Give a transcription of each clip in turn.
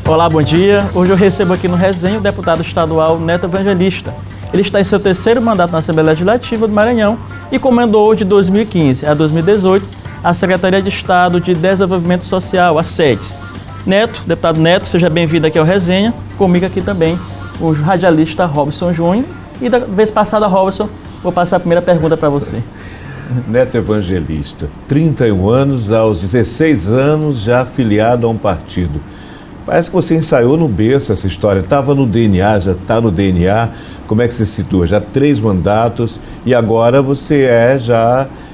Olá, bom dia. Hoje eu recebo aqui no Resenha o deputado estadual Neto Evangelista. Ele está em seu terceiro mandato na Assembleia Legislativa do Maranhão e comandou de 2015 a 2018 a Secretaria de Estado de Desenvolvimento Social, a SEDES. Neto, deputado Neto, seja bem-vindo aqui ao Resenha. Comigo aqui também o radialista Robson Júnior. E da vez passada, Robson, vou passar a primeira pergunta para você. Neto Evangelista, 31 anos, aos 16 anos já afiliado a um partido. Parece que você ensaiou no berço essa história, estava no DNA, já está no DNA. Como é que você se situa? Já 3 mandatos e agora você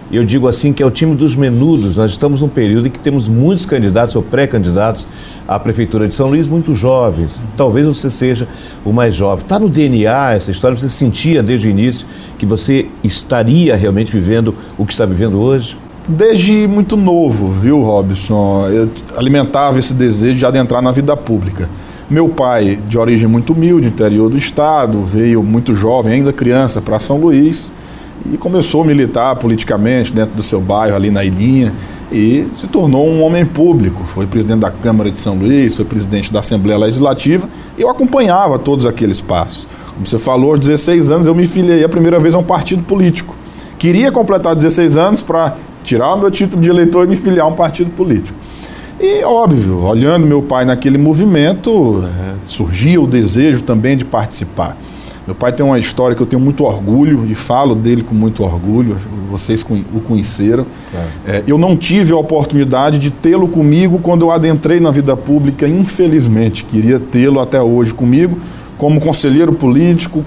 eu digo assim, que é o time dos menudos. Nós estamos num período em que temos muitos candidatos ou pré-candidatos à Prefeitura de São Luís, muito jovens. Talvez você seja o mais jovem. Está no DNA essa história? Você sentia desde o início que você estaria realmente vivendo o que está vivendo hoje? Desde muito novo, viu, Robson? Eu alimentava esse desejo de adentrar na vida pública. Meu pai, de origem muito humilde, interior do estado, veio muito jovem, ainda criança, para São Luís e começou a militar politicamente dentro do seu bairro, ali na Ilhinha, e se tornou um homem público. Foi presidente da Câmara de São Luís, foi presidente da Assembleia Legislativa e eu acompanhava todos aqueles passos. Como você falou, aos 16 anos eu me filiei a primeira vez a um partido político. Queria completar 16 anos para tirar o meu título de eleitor e me filiar a um partido político. E, óbvio, olhando meu pai naquele movimento, surgia o desejo também de participar. Meu pai tem uma história que eu tenho muito orgulho e falo dele com muito orgulho, vocês o conheceram. Eu não tive a oportunidade de tê-lo comigo quando eu adentrei na vida pública, infelizmente. Queria tê-lo até hoje comigo, como conselheiro político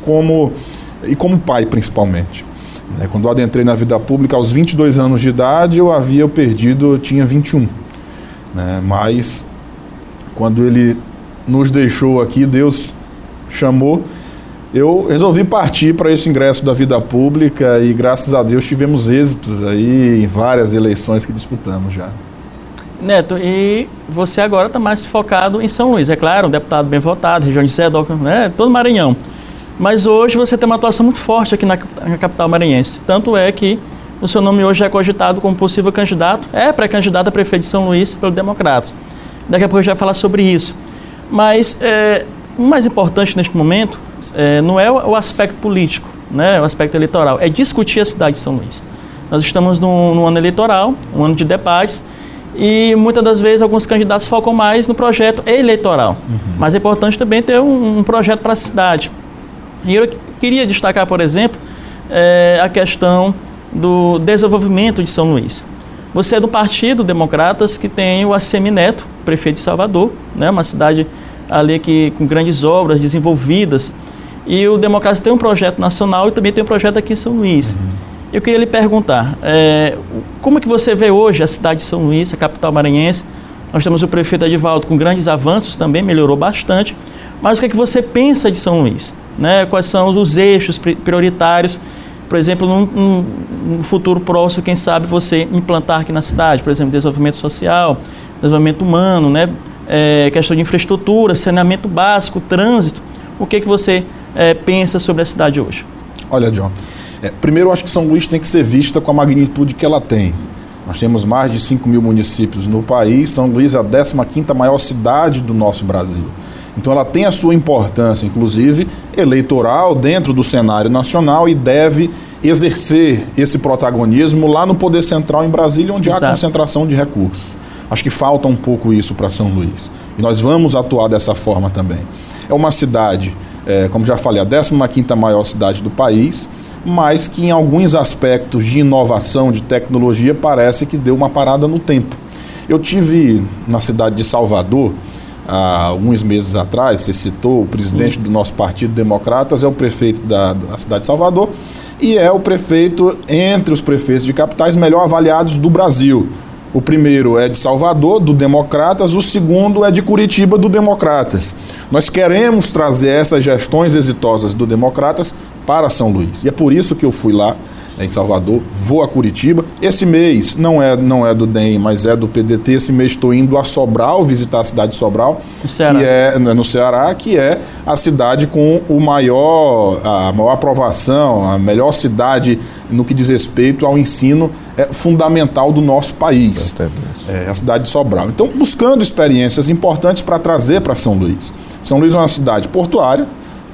e como pai, principalmente. Quando eu adentrei na vida pública, aos 22 anos de idade, eu tinha 21. Mas, quando ele nos deixou aqui, Deus chamou, eu resolvi partir para esse ingresso da vida pública e, graças a Deus, tivemos êxitos aí em várias eleições que disputamos já. Neto, e você agora está mais focado em São Luís, é claro, um deputado bem votado, região de Sedoca, todo Maranhão. Mas hoje você tem uma atuação muito forte aqui na capital maranhense. Tanto é que o seu nome hoje é cogitado como possível candidato, pré-candidato a prefeito de São Luís pelo Democratas. Daqui a pouco a gente vai falar sobre isso. Mas o mais importante neste momento não é o aspecto político, o aspecto eleitoral, é discutir a cidade de São Luís. Nós estamos num ano eleitoral, um ano de debates, e muitas das vezes alguns candidatos focam mais no projeto eleitoral. Mas é importante também ter um projeto para a cidade. E eu queria destacar, por exemplo, a questão do desenvolvimento de São Luís. Você é do Partido Democratas, que tem o ACM Neto, prefeito de Salvador, uma cidade ali com grandes obras desenvolvidas. E o Democratas tem um projeto nacional e também tem um projeto aqui em São Luís. Eu queria lhe perguntar, como é que você vê hoje a cidade de São Luís, a capital maranhense? Nós temos o prefeito Edivaldo com grandes avanços, também melhorou bastante. Mas o que é que você pensa de São Luís? Quais são os eixos prioritários, por exemplo, num futuro próximo, quem sabe você implantar aqui na cidade, por exemplo, desenvolvimento social, desenvolvimento humano, questão de infraestrutura, saneamento básico, trânsito. O que é que você pensa sobre a cidade hoje? Olha, John, primeiro eu acho que São Luís tem que ser vista com a magnitude que ela tem. Nós temos mais de 5 mil municípios no país, São Luís é a 15ª maior cidade do nosso Brasil. Então ela tem a sua importância, inclusive eleitoral, dentro do cenário nacional e deve exercer esse protagonismo lá no Poder Central em Brasília, onde há concentração de recursos. Acho que falta um pouco isso para São Luís. E nós vamos atuar dessa forma também. É uma cidade, como já falei, a 15ª maior cidade do país, mas que em alguns aspectos de inovação, de tecnologia, parece que deu uma parada no tempo. Eu tive na cidade de Salvador, há alguns meses atrás, você citou, o presidente do nosso Partido Democratas é o prefeito da cidade de Salvador e é o prefeito, entre os prefeitos de capitais melhor avaliados do Brasil. O primeiro é de Salvador, do Democratas, o segundo é de Curitiba, do Democratas. Nós queremos trazer essas gestões exitosas do Democratas para São Luís. E é por isso que eu fui lá em Salvador, vou a Curitiba. Esse mês não é do DEM, mas é do PDT. Esse mês estou indo a Sobral, visitar a cidade de Sobral, que é no Ceará, que é a cidade com a maior aprovação, a melhor cidade no que diz respeito ao ensino fundamental do nosso país. É a cidade de Sobral. Então, buscando experiências importantes para trazer para São Luís. São Luís é uma cidade portuária,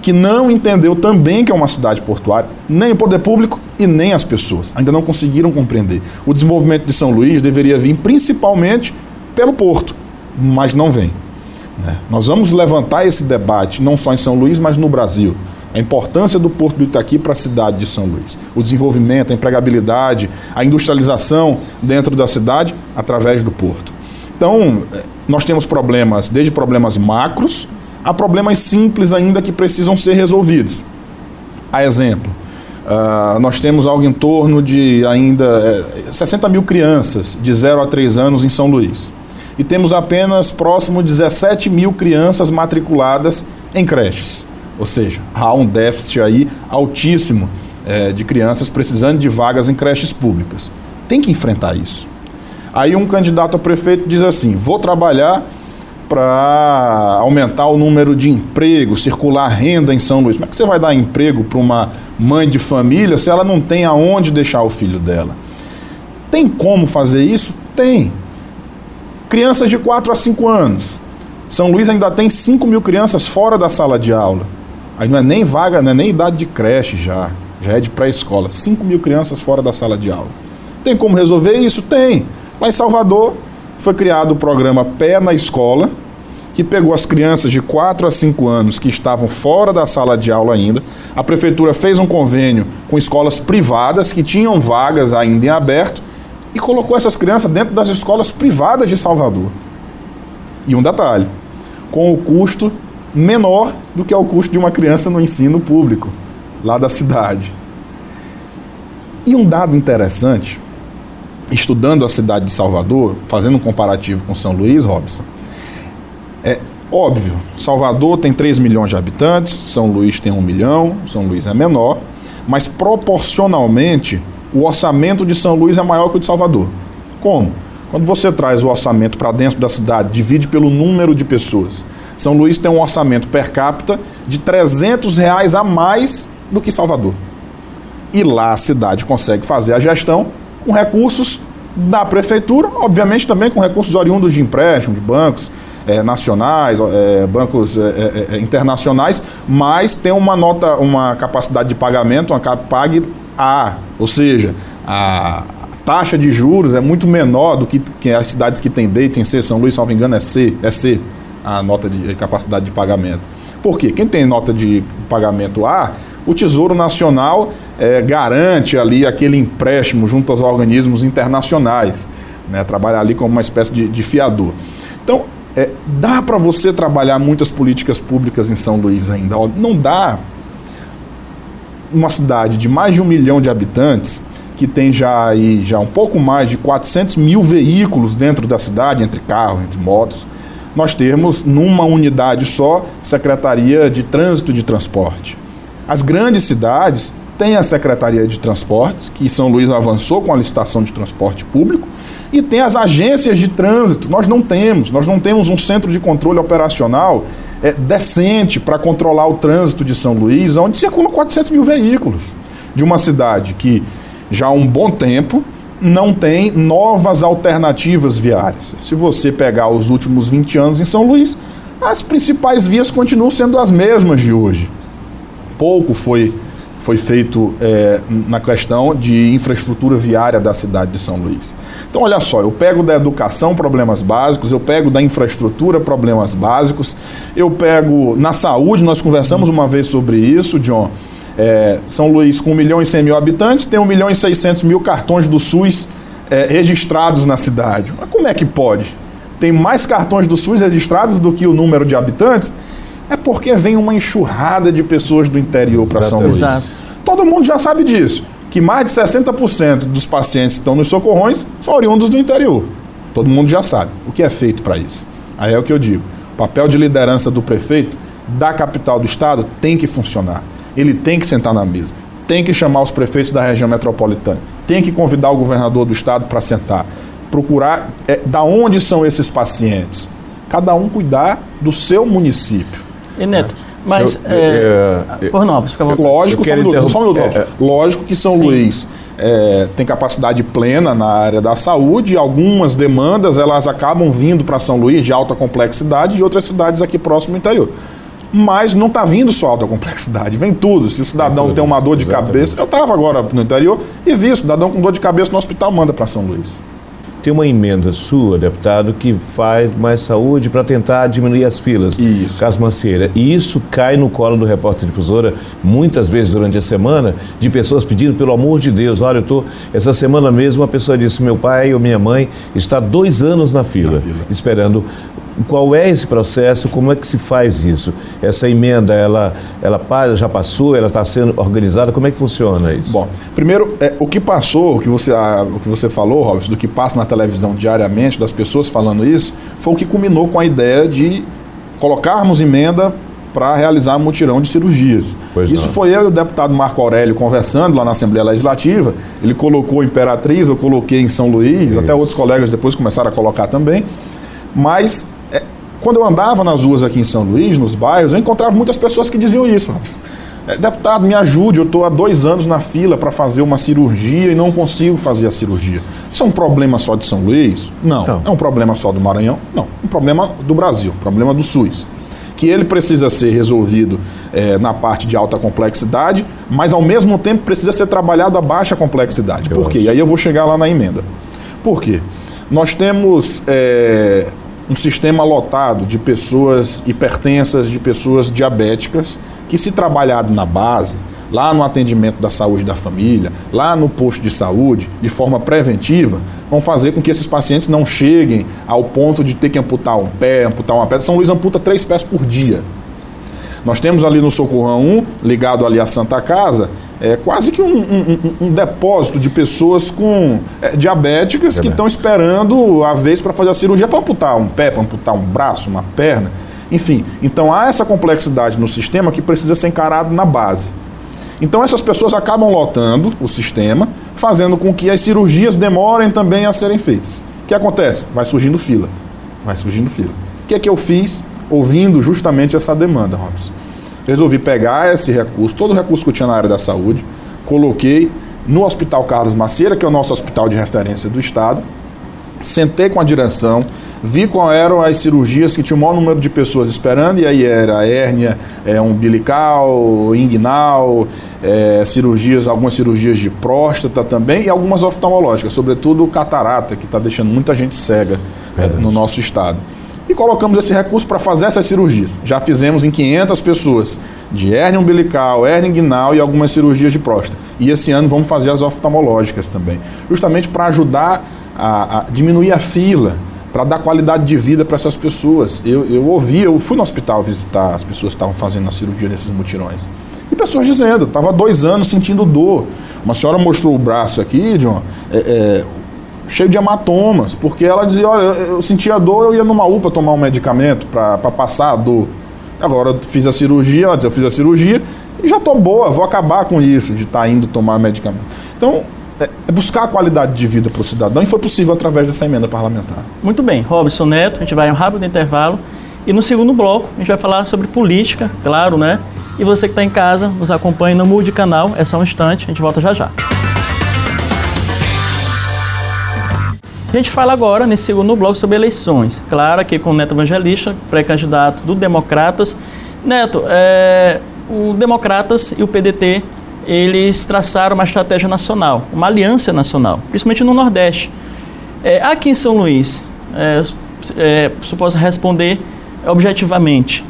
que não entendeu também que é uma cidade portuária, nem o poder público e nem as pessoas. Ainda não conseguiram compreender. O desenvolvimento de São Luís deveria vir principalmente pelo porto, mas não vem. Nós vamos levantar esse debate não só em São Luís, mas no Brasil. A importância do Porto do Itaqui para a cidade de São Luís. O desenvolvimento, a empregabilidade, a industrialização dentro da cidade através do porto. Então, nós temos problemas, desde problemas macros, há problemas simples ainda que precisam ser resolvidos. A exemplo, nós temos algo em torno de ainda 60 mil crianças de 0 a 3 anos em São Luís. E temos apenas próximo de 17 mil crianças matriculadas em creches. Ou seja, há um déficit aí altíssimo de crianças precisando de vagas em creches públicas. Tem que enfrentar isso. Aí um candidato a prefeito diz assim, vou trabalhar para aumentar o número de empregos, circular renda em São Luís. Como é que você vai dar emprego para uma mãe de família se ela não tem aonde deixar o filho dela? Tem como fazer isso? Tem. Crianças de 4 a 5 anos. São Luís ainda tem 5 mil crianças fora da sala de aula. Aí não é nem vaga, não é nem idade de creche já é de pré-escola. 5 mil crianças fora da sala de aula. Tem como resolver isso? Tem. Lá em Salvador foi criado o programa Pé na Escola, que pegou as crianças de 4 a 5 anos que estavam fora da sala de aula ainda. A prefeitura fez um convênio com escolas privadas que tinham vagas ainda em aberto e colocou essas crianças dentro das escolas privadas de Salvador. E um detalhe, com o custo menor do que é o custo de uma criança no ensino público, lá da cidade. E um dado interessante, estudando a cidade de Salvador, fazendo um comparativo com São Luís, Robson, é óbvio, Salvador tem 3 milhões de habitantes, São Luís tem 1 milhão, São Luís é menor, mas proporcionalmente o orçamento de São Luís é maior que o de Salvador. Como? Quando você traz o orçamento para dentro da cidade, divide pelo número de pessoas. São Luís tem um orçamento per capita de R$300 a mais do que Salvador. E lá a cidade consegue fazer a gestão com recursos da prefeitura, obviamente também com recursos oriundos de empréstimo, de bancos nacionais, bancos internacionais, mas tem uma capacidade de pagamento, uma CAPAG A, ou seja, a taxa de juros é muito menor do que as cidades que tem B e tem C. São Luís, se não me engano, é C, a nota de capacidade de pagamento. Por quê? Quem tem nota de pagamento A, o Tesouro Nacional garante ali aquele empréstimo junto aos organismos internacionais, né? Trabalha ali como uma espécie de fiador. Então, dá para você trabalhar muitas políticas públicas em São Luís ainda. Não dá uma cidade de mais de 1 milhão de habitantes, que tem já um pouco mais de 400 mil veículos dentro da cidade, entre carros, entre motos, nós temos numa unidade só Secretaria de Trânsito e de Transporte. As grandes cidades têm a Secretaria de Transportes, que São Luís avançou com a licitação de transporte público, e tem as agências de trânsito. Nós não temos um centro de controle operacional decente para controlar o trânsito de São Luís, onde circulam 400 mil veículos, de uma cidade que já há um bom tempo não tem novas alternativas viárias. Se você pegar os últimos 20 anos em São Luís, as principais vias continuam sendo as mesmas de hoje. Pouco foi feito na questão de infraestrutura viária da cidade de São Luís. Então, olha só, eu pego da educação problemas básicos, eu pego da infraestrutura problemas básicos, eu pego na saúde, nós conversamos uma vez sobre isso, John. São Luís, com 1 milhão e 100 mil habitantes, tem 1 milhão e 600 mil cartões do SUS registrados na cidade. Mas como é que pode? Tem mais cartões do SUS registrados do que o número de habitantes? É porque vem uma enxurrada de pessoas do interior para São Luís. Exato. Todo mundo já sabe disso, que mais de 60% dos pacientes que estão nos socorrões são oriundos do interior. Todo mundo já sabe. O que é feito para isso? Aí é o que eu digo. O papel de liderança do prefeito da capital do estado tem que funcionar. Ele tem que sentar na mesa, tem que chamar os prefeitos da região metropolitana, tem que convidar o governador do estado para sentar, procurar da onde são esses pacientes. Cada um cuidar do seu município. E Neto, mas... por não, fica lógico, lógico que São Luís tem capacidade plena na área da saúde, algumas demandas elas acabam vindo para São Luís de alta complexidade e outras cidades aqui próximo do interior. Mas não está vindo só alta complexidade, vem tudo. Se o cidadão tem uma dor de cabeça... Eu estava agora no interior e vi o cidadão com dor de cabeça no hospital, manda para São Luís. Tem uma emenda sua, deputado, que faz mais saúde para tentar diminuir as filas. Isso. Caso Manceira. E isso cai no colo do Repórter Difusora, muitas vezes durante a semana, de pessoas pedindo, pelo amor de Deus, olha, essa semana mesmo, uma pessoa disse, meu pai ou minha mãe está 2 anos na fila, esperando. Qual é esse processo? Como é que se faz isso? Essa emenda, ela já passou, ela está sendo organizada, como é que funciona isso? Bom, primeiro, o que passou, o que você falou, Robson, do que passa na televisão diariamente, das pessoas falando isso, foi o que culminou com a ideia de colocarmos emenda para realizar um mutirão de cirurgias. Isso foi eu e o deputado Marco Aurélio conversando lá na Assembleia Legislativa, ele colocou Imperatriz, eu coloquei em São Luís, até outros colegas depois começaram a colocar também, mas... Quando eu andava nas ruas aqui em São Luís, nos bairros, eu encontrava muitas pessoas que diziam isso. Deputado, me ajude, eu estou há 2 anos na fila para fazer uma cirurgia e não consigo fazer a cirurgia. Isso é um problema só de São Luís? Não. É um problema só do Maranhão? Não. Um problema do Brasil, um problema do SUS. Que ele precisa ser resolvido na parte de alta complexidade, mas ao mesmo tempo precisa ser trabalhado a baixa complexidade. Por quê? E aí eu vou chegar lá na emenda. Por quê? Nós temos... um sistema lotado de pessoas hipertensas, de pessoas diabéticas, que se trabalhado na base, lá no atendimento da saúde da família, lá no posto de saúde, de forma preventiva, vão fazer com que esses pacientes não cheguem ao ponto de ter que amputar um pé, amputar uma perna. São Luís amputa 3 pés por dia. Nós temos ali no Socorrão 1, ligado ali à Santa Casa, quase que um depósito de pessoas diabéticas que estão esperando a vez para fazer a cirurgia para amputar um pé, para amputar um braço, uma perna. Enfim, então há essa complexidade no sistema que precisa ser encarado na base. Então essas pessoas acabam lotando o sistema, fazendo com que as cirurgias demorem também a serem feitas. O que acontece? Vai surgindo fila. O que é que eu fiz ouvindo justamente essa demanda, Robson? Resolvi pegar esse recurso, todo o recurso que eu tinha na área da saúde, coloquei no Hospital Carlos Macieira, que é o nosso hospital de referência do estado, sentei com a direção, vi quais eram as cirurgias que tinham o maior número de pessoas esperando, e aí era hérnia umbilical, inguinal, algumas cirurgias de próstata também, e algumas oftalmológicas, sobretudo catarata, que está deixando muita gente cega no nosso estado. E colocamos esse recurso para fazer essas cirurgias. Já fizemos em 500 pessoas, de hérnia umbilical, hérnia inguinal e algumas cirurgias de próstata. E esse ano vamos fazer as oftalmológicas também, justamente para ajudar a diminuir a fila, para dar qualidade de vida para essas pessoas. Eu fui no hospital visitar as pessoas que estavam fazendo a cirurgia nesses mutirões. E pessoas dizendo, estava há 2 anos sentindo dor. Uma senhora mostrou o braço aqui, John, cheio de hematomas, porque ela dizia, olha, eu sentia dor, eu ia numa UPA tomar um medicamento para passar a dor. Agora eu fiz a cirurgia, ela dizia, eu fiz a cirurgia e já estou boa, vou acabar com isso, de estar indo tomar medicamento. Então, é buscar a qualidade de vida para o cidadão, e foi possível através dessa emenda parlamentar. Muito bem, Robson Neto, a gente vai a um rápido intervalo, e no segundo bloco a gente vai falar sobre política, claro, né? E você que está em casa, nos acompanhe, não mude de canal, é só um instante, a gente volta já já. A gente fala agora, nesse segundo bloco, sobre eleições. Claro, aqui com o Neto Evangelista, pré-candidato do Democratas. Neto, o Democratas e o PDT, eles traçaram uma estratégia nacional, uma aliança nacional, principalmente no Nordeste. Aqui em São Luís, se posso responder objetivamente,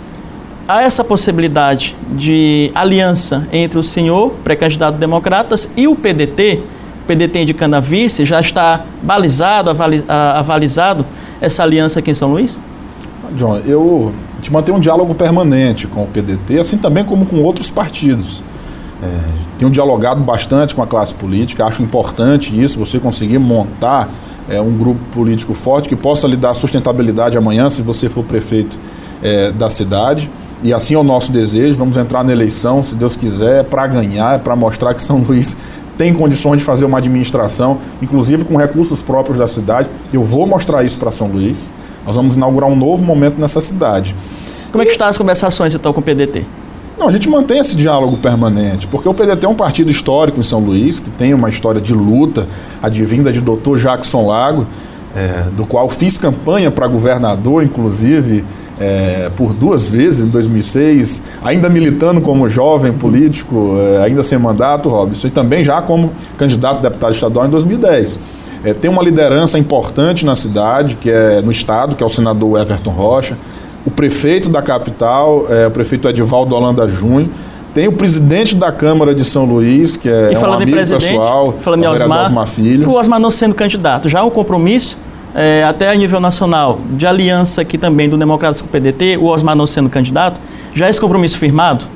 há essa possibilidade de aliança entre o senhor, pré-candidato Democratas, e o PDT indicando a vice, já está avalizado essa aliança aqui em São Luís? John, a gente mantém um diálogo permanente com o PDT, assim também como com outros partidos. Tenho dialogado bastante com a classe política, acho importante isso, você conseguir montar um grupo político forte que possa lhe dar sustentabilidade amanhã, se você for prefeito da cidade. e assim é o nosso desejo, vamos entrar na eleição, se Deus quiser, para ganhar, para mostrar que São Luís tem condições de fazer uma administração, inclusive com recursos próprios da cidade. Eu vou mostrar isso para São Luís. Nós vamos inaugurar um novo momento nessa cidade. Como é que estão as conversações, então, com o PDT? Não, a gente mantém esse diálogo permanente, porque o PDT é um partido histórico em São Luís, que tem uma história de luta, advinda de Dr. Jackson Lago, do qual fiz campanha para governador, inclusive, por 2 vezes, em 2006, ainda militando como jovem político, ainda sem mandato, Robson, e também já como candidato a deputado estadual em 2010. Tem uma liderança importante na cidade, no estado, que é o senador Everton Rocha, o prefeito da capital, o prefeito Edivaldo Holanda Júnior, tem o presidente da Câmara de São Luís, que é um amigo pessoal, falando o vereador Osmar Filho. O Osmar não sendo candidato, já há um compromisso, até a nível nacional, de aliança aqui também do Democratas com o PDT, o Osmar não sendo candidato, já é esse compromisso firmado?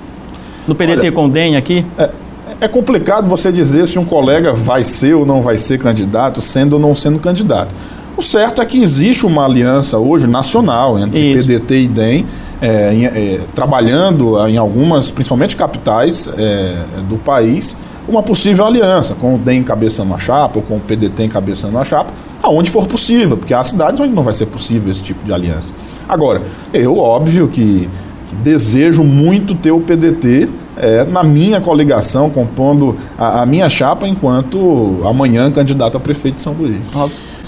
No PDT com o DEM aqui? É complicado você dizer se um colega vai ser ou não vai ser candidato, sendo ou não sendo candidato. O certo é que existe uma aliança hoje nacional entre PDT e DEM, trabalhando em algumas, principalmente capitais do país, uma possível aliança, com o DEM encabeçando a chapa ou com o PDT encabeçando a chapa, aonde for possível, porque há cidades onde não vai ser possível esse tipo de aliança. Agora, eu, óbvio que desejo muito ter o PDT na minha coligação, compondo a minha chapa enquanto amanhã candidato a prefeito de São Luís.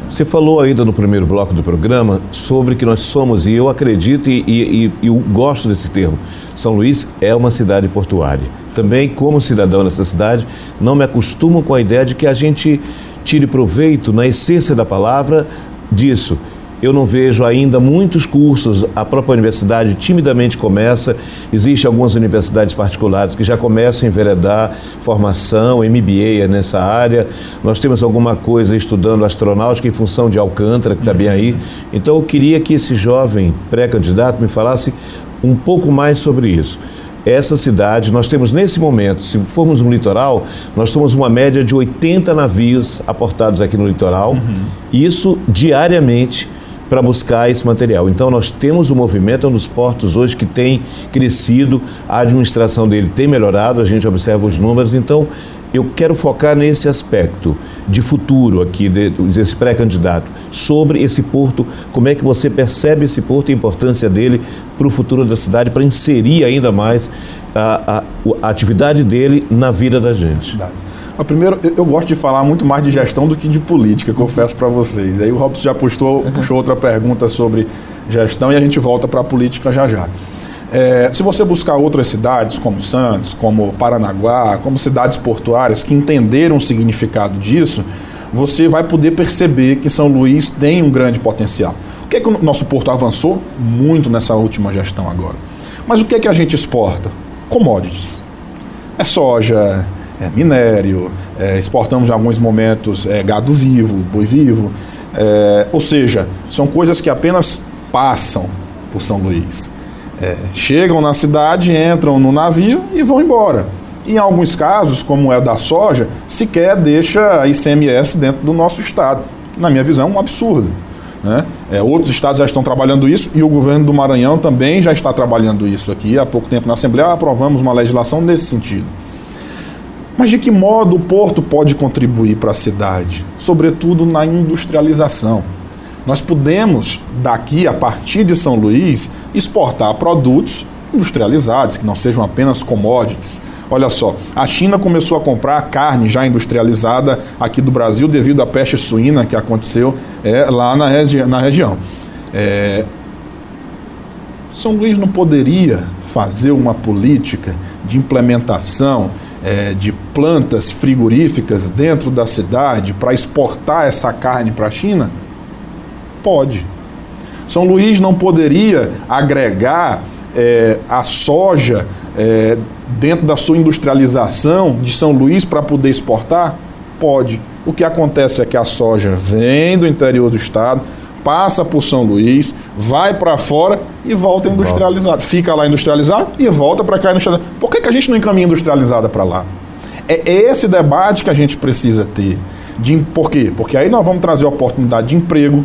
Você falou ainda no primeiro bloco do programa sobre que nós somos, e eu acredito e eu gosto desse termo, São Luís é uma cidade portuária. Também, como cidadão dessa cidade, não me acostumo com a ideia de que a gente tire proveito, na essência da palavra, disso. Eu não vejo ainda muitos cursos, a própria universidade timidamente começa, existem algumas universidades particulares que já começam a enveredar formação, MBA nessa área, nós temos alguma coisa estudando astronáutica em função de Alcântara, que está bem aí, então eu queria que esse jovem pré-candidato me falasse um pouco mais sobre isso. Essa cidade, nós temos nesse momento, se formos no litoral, nós temos uma média de 80 navios aportados aqui no litoral, isso diariamente, para buscar esse material. Então nós temos um movimento, é um dos portos hoje que tem crescido, a administração dele tem melhorado, a gente observa os números, então eu quero focar nesse aspecto de futuro aqui, desse pré-candidato, sobre esse porto, como é que você percebe esse porto e a importância dele para o futuro da cidade, para inserir ainda mais a atividade dele na vida da gente. Primeiro, eu gosto de falar muito mais de gestão do que de política, confesso para vocês. Aí o Robson já puxou outra pergunta sobre gestão e a gente volta para a política já já. Se você buscar outras cidades, como Santos, como Paranaguá, como cidades portuárias que entenderam o significado disso, você vai poder perceber que São Luís tem um grande potencial. O que é que o nosso porto avançou? Muito nessa última gestão agora. Mas o que é que a gente exporta? Commodities. É soja, é minério, exportamos em alguns momentos gado vivo, boi vivo, ou seja, são coisas que apenas passam por São Luís. Chegam na cidade, entram no navio e vão embora. Em alguns casos, como é da soja, sequer deixa a ICMS dentro do nosso estado. Na minha visão, é um absurdo, né? Outros estados já estão trabalhando isso e o governo do Maranhão também já está trabalhando isso aqui. Há pouco tempo na Assembleia aprovamos uma legislação nesse sentido. Mas de que modo o porto pode contribuir para a cidade? Sobretudo na industrialização. Nós podemos, daqui, a partir de São Luís, exportar produtos industrializados, que não sejam apenas commodities. Olha só, a China começou a comprar carne já industrializada aqui do Brasil devido à peste suína que aconteceu lá na região. São Luís não poderia fazer uma política de implementação de plantas frigoríficas dentro da cidade para exportar essa carne para a China? Pode. São Luís não poderia agregar a soja dentro da sua industrialização de São Luís para poder exportar? Pode. O que acontece é que a soja vem do interior do estado, passa por São Luís, vai para fora e volta industrializado. Fica lá industrializado e volta para cá industrializado. Por que a gente não encaminha industrializada para lá? É esse debate que a gente precisa ter. Por quê? Porque aí nós vamos trazer oportunidade de emprego,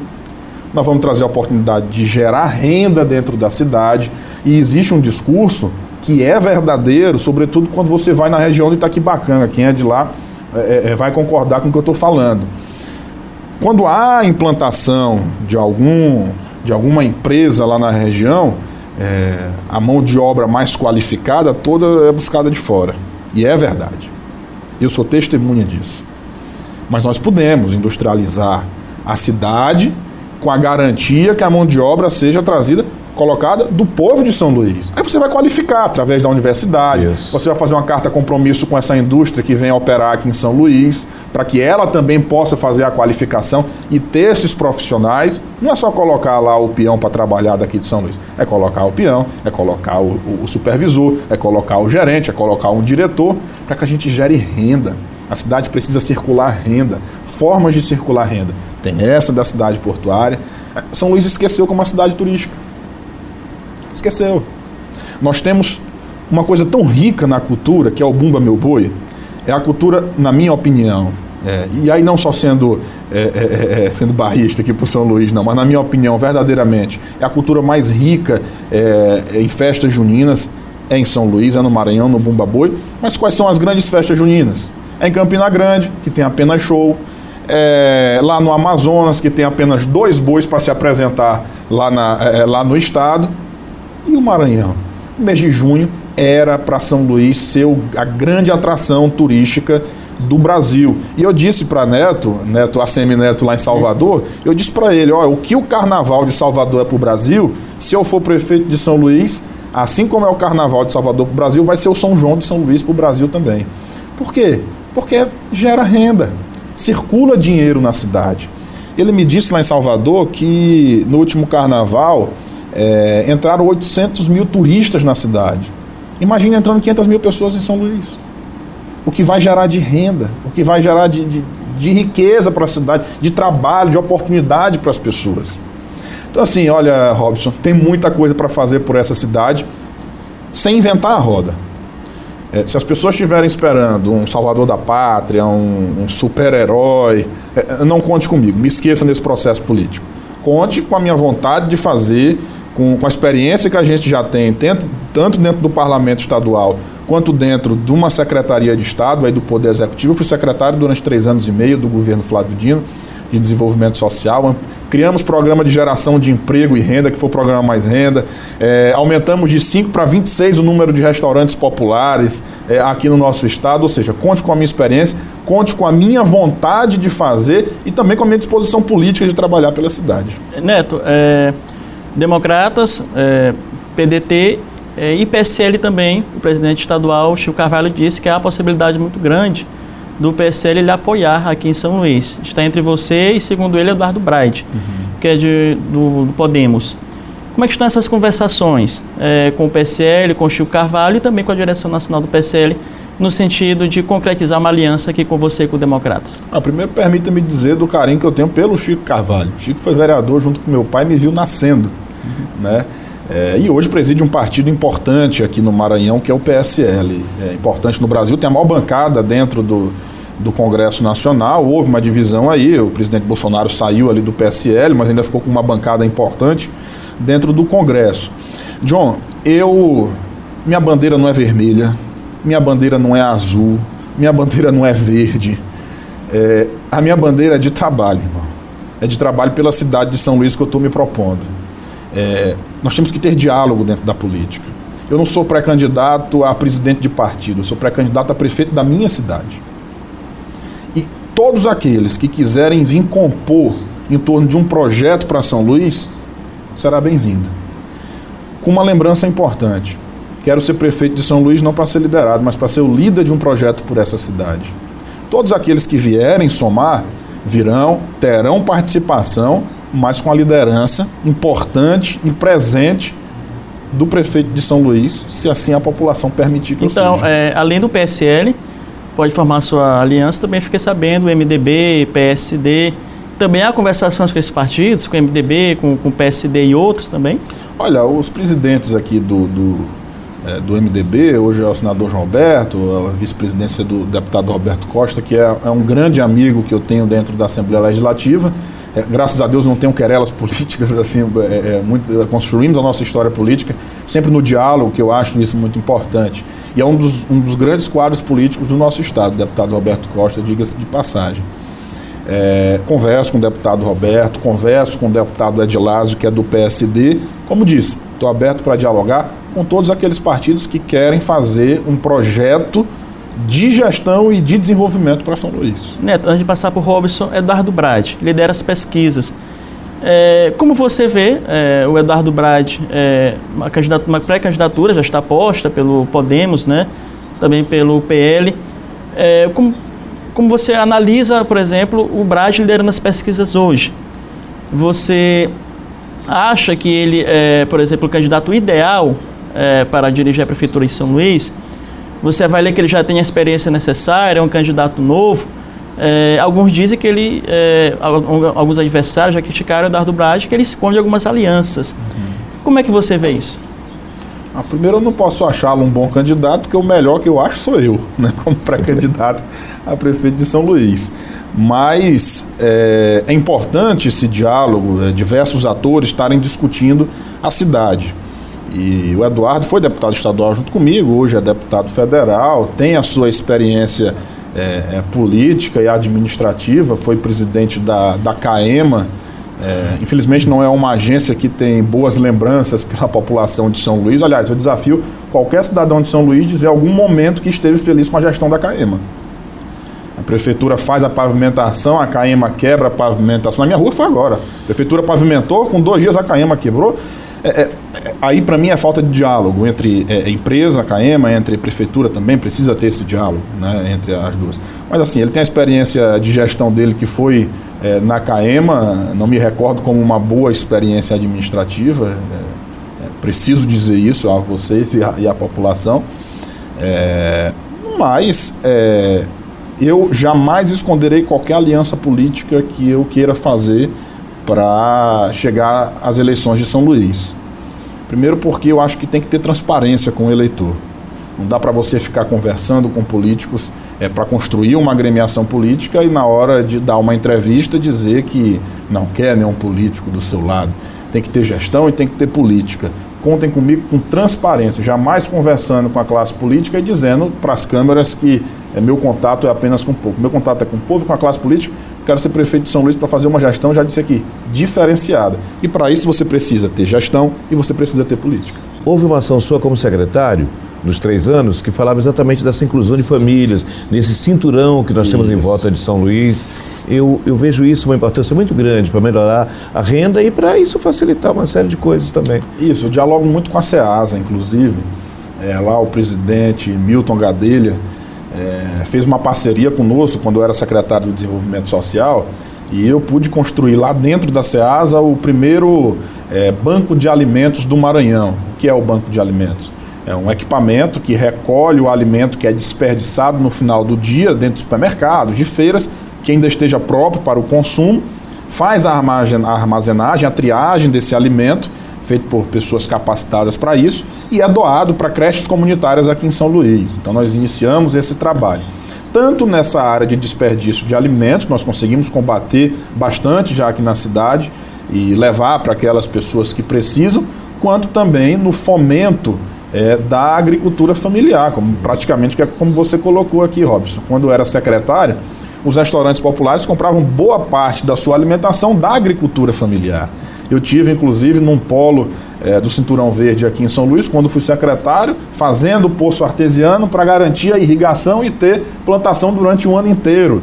nós vamos trazer a oportunidade de gerar renda dentro da cidade, e existe um discurso que é verdadeiro, sobretudo quando você vai na região de Itaquibacanga. Quem é de lá vai concordar com o que eu estou falando. Quando há implantação de alguma empresa lá na região, a mão de obra mais qualificada toda é buscada de fora. E é verdade. Eu sou testemunha disso. Mas nós podemos industrializar a cidade com a garantia que a mão de obra seja trazida, colocada do povo de São Luís. Aí você vai qualificar através da universidade. Isso. Você vai fazer uma carta compromisso com essa indústria que vem a operar aqui em São Luís, para que ela também possa fazer a qualificação e ter esses profissionais. Não é só colocar lá o peão para trabalhar daqui de São Luís. É colocar o peão, é colocar o supervisor, é colocar o gerente, é colocar um diretor, para que a gente gere renda. A cidade precisa circular renda, formas de circular renda. Tem essa da cidade portuária. São Luís esqueceu como uma cidade turística. Esqueceu. Nós temos uma coisa tão rica na cultura, que é o Bumba Meu Boi. É a cultura, na minha opinião, e aí não só sendo barrista aqui por São Luís, não, mas na minha opinião, verdadeiramente, é a cultura mais rica em festas juninas, é em São Luís, é no Maranhão, no Bumba Boi. Mas quais são as grandes festas juninas? É em Campina Grande, que tem apenas show. Lá no Amazonas, que tem apenas 2 bois para se apresentar lá no estado. E o Maranhão? O mês de junho era para São Luís ser a grande atração turística do Brasil. E eu disse para Neto, ACM Neto lá em Salvador, eu disse para ele, o que o Carnaval de Salvador é para o Brasil, se eu for prefeito de São Luís, assim como é o Carnaval de Salvador para o Brasil, vai ser o São João de São Luís para o Brasil também. Por quê? Porque gera renda, circula dinheiro na cidade. Ele me disse lá em Salvador que no último Carnaval entraram 800 mil turistas na cidade. Imagina entrando 500 mil pessoas em São Luís. O que vai gerar de renda, o que vai gerar de riqueza para a cidade, de trabalho, de oportunidade para as pessoas. Então assim, olha, Robson, tem muita coisa para fazer por essa cidade sem inventar a roda. Se as pessoas estiverem esperando um salvador da pátria, um super-herói, não conte comigo, me esqueça nesse processo político. Conte com a minha vontade de fazer, com a experiência que a gente já tem, tanto dentro do Parlamento Estadual, quanto dentro de uma Secretaria de Estado, aí do Poder Executivo. Eu fui secretário durante 3 anos e meio do governo Flávio Dino, de Desenvolvimento Social. Criamos programa de geração de emprego e renda, que foi o programa Mais Renda. Aumentamos de 5 para 26 o número de restaurantes populares aqui no nosso estado. Ou seja, conte com a minha experiência, conte com a minha vontade de fazer e também com a minha disposição política de trabalhar pela cidade. Neto, Democratas, PDT e PSL também, o presidente estadual, Chico Carvalho, disse que há uma possibilidade muito grande do PSL lhe apoiar aqui em São Luís. Está entre você e, segundo ele, Eduardo Braide, que é do Podemos. Como é que estão essas conversações com o PSL, com o Chico Carvalho e também com a direção nacional do PSL, no sentido de concretizar uma aliança aqui com você e com o Democratas? Primeiro, permita-me dizer do carinho que eu tenho pelo Chico Carvalho. Chico foi vereador junto com meu pai e me viu nascendo, né? E hoje preside um partido importante aqui no Maranhão, que é o PSL. Importante no Brasil, tem a maior bancada dentro do Congresso Nacional. Houve uma divisão aí, o presidente Bolsonaro saiu ali do PSL, mas ainda ficou com uma bancada importante dentro do Congresso. John, minha bandeira não é vermelha, minha bandeira não é azul, minha bandeira não é verde. A minha bandeira é de trabalho, irmão. É de trabalho pela cidade de São Luís que eu estou me propondo. Nós temos que ter diálogo dentro da política. Eu não sou pré-candidato a presidente de partido, eu sou pré-candidato a prefeito da minha cidade. E todos aqueles que quiserem vir compor em torno de um projeto para São Luís, será bem-vindo. Com uma lembrança importante: quero ser prefeito de São Luís não para ser liderado, mas para ser o líder de um projeto por essa cidade. Todos aqueles que vierem somar, terão participação, mas com a liderança importante e presente do prefeito de São Luís, se assim a população permitir que então, eu seja. Além do PSL, pode formar sua aliança, também fiquei sabendo, MDB, PSD, também há conversações com esses partidos, com o MDB, com o PSD e outros também? Olha, os presidentes aqui do MDB, hoje é o senador João Alberto, a vice-presidência do deputado Roberto Costa, que é um grande amigo que eu tenho dentro da Assembleia Legislativa. Graças a Deus não tenho querelas políticas, assim, construímos a nossa história política sempre no diálogo, que eu acho isso muito importante. E é um dos grandes quadros políticos do nosso estado, o deputado Roberto Costa, diga-se de passagem. Converso com o deputado Roberto, converso com o deputado Edilásio, que é do PSD. Como disse, estou aberto para dialogar com todos aqueles partidos que querem fazer um projeto de gestão e de desenvolvimento para São Luís. Neto, antes de passar para o Robson, Eduardo Brade lidera as pesquisas. Como você vê o Eduardo Brade, uma pré-candidatura já está posta pelo Podemos, né? Também pelo PL. Como você analisa, por exemplo, o Brade liderando as pesquisas hoje? Você acha que ele é, por exemplo, o candidato ideal para dirigir a Prefeitura de São Luís? Você avalia que ele já tem a experiência necessária, é um candidato novo? Alguns dizem que ele, alguns adversários já criticaram o Eduardo Brade, que ele esconde algumas alianças. Como é que você vê isso? Primeiro, eu não posso achá-lo um bom candidato, porque o melhor que eu acho sou eu, né, como pré-candidato a prefeito de São Luís. Mas é importante esse diálogo, diversos atores estarem discutindo a cidade. E o Eduardo foi deputado estadual junto comigo, hoje é deputado federal, tem a sua experiência política e administrativa, foi presidente da CAEMA. Infelizmente não é uma agência que tem boas lembranças pela população de São Luís. Aliás, eu desafio qualquer cidadão de São Luís dizer algum momento que esteve feliz com a gestão da CAEMA. A prefeitura faz a pavimentação, a CAEMA quebra a pavimentação. Na minha rua foi agora. A prefeitura pavimentou, com 2 dias a CAEMA quebrou. Aí, para mim, é falta de diálogo entre empresa, a CAEMA, entre prefeitura também, precisa ter esse diálogo, né, entre as duas. Mas, assim, ele tem a experiência de gestão dele que foi na CAEMA, não me recordo como uma boa experiência administrativa, preciso dizer isso a vocês e à população, mas eu jamais esconderei qualquer aliança política que eu queira fazer para chegar às eleições de São Luís. Primeiro porque eu acho que tem que ter transparência com o eleitor. Não dá para você ficar conversando com políticos para construir uma agremiação política e na hora de dar uma entrevista dizer que não quer nenhum político do seu lado. Tem que ter gestão e tem que ter política. Contem comigo com transparência, jamais conversando com a classe política e dizendo para as câmeras que meu contato é apenas com o povo. Meu contato é com o povo e com a classe política. Quero ser prefeito de São Luís para fazer uma gestão, já disse aqui, diferenciada. E para isso você precisa ter gestão e você precisa ter política. Houve uma ação sua como secretário, nos 3 anos, que falava exatamente dessa inclusão de famílias, nesse cinturão que nós temos em volta de São Luís. Eu vejo isso uma importância muito grande para melhorar a renda e para isso facilitar uma série de coisas também. Isso, eu dialogo muito com a SEASA, inclusive. Lá o presidente Milton Gadelha fez uma parceria conosco quando eu era secretário de Desenvolvimento Social e eu pude construir lá dentro da SEASA o primeiro banco de alimentos do Maranhão. O que é o banco de alimentos? É um equipamento que recolhe o alimento que é desperdiçado no final do dia dentro dos supermercados, de feiras, que ainda esteja próprio para o consumo, faz a armazenagem, a triagem desse alimento, feito por pessoas capacitadas para isso, e é doado para creches comunitárias aqui em São Luís. Então nós iniciamos esse trabalho. Tanto nessa área de desperdício de alimentos, nós conseguimos combater bastante já aqui na cidade e levar para aquelas pessoas que precisam, quanto também no fomento da agricultura familiar, praticamente que é como você colocou aqui, Robson. Quando eu era secretário, os restaurantes populares compravam boa parte da sua alimentação da agricultura familiar. Eu tive, inclusive, num polo do Cinturão Verde aqui em São Luís, quando fui secretário, fazendo poço artesiano para garantir a irrigação e ter plantação durante um ano inteiro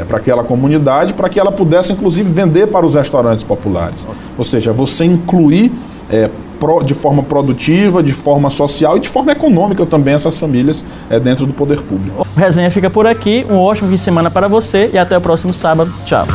para aquela comunidade, para que ela pudesse, inclusive, vender para os restaurantes populares. Ou seja, você incluir de forma produtiva, de forma social e de forma econômica também essas famílias dentro do poder público. A resenha fica por aqui, um ótimo fim de semana para você e até o próximo sábado. Tchau.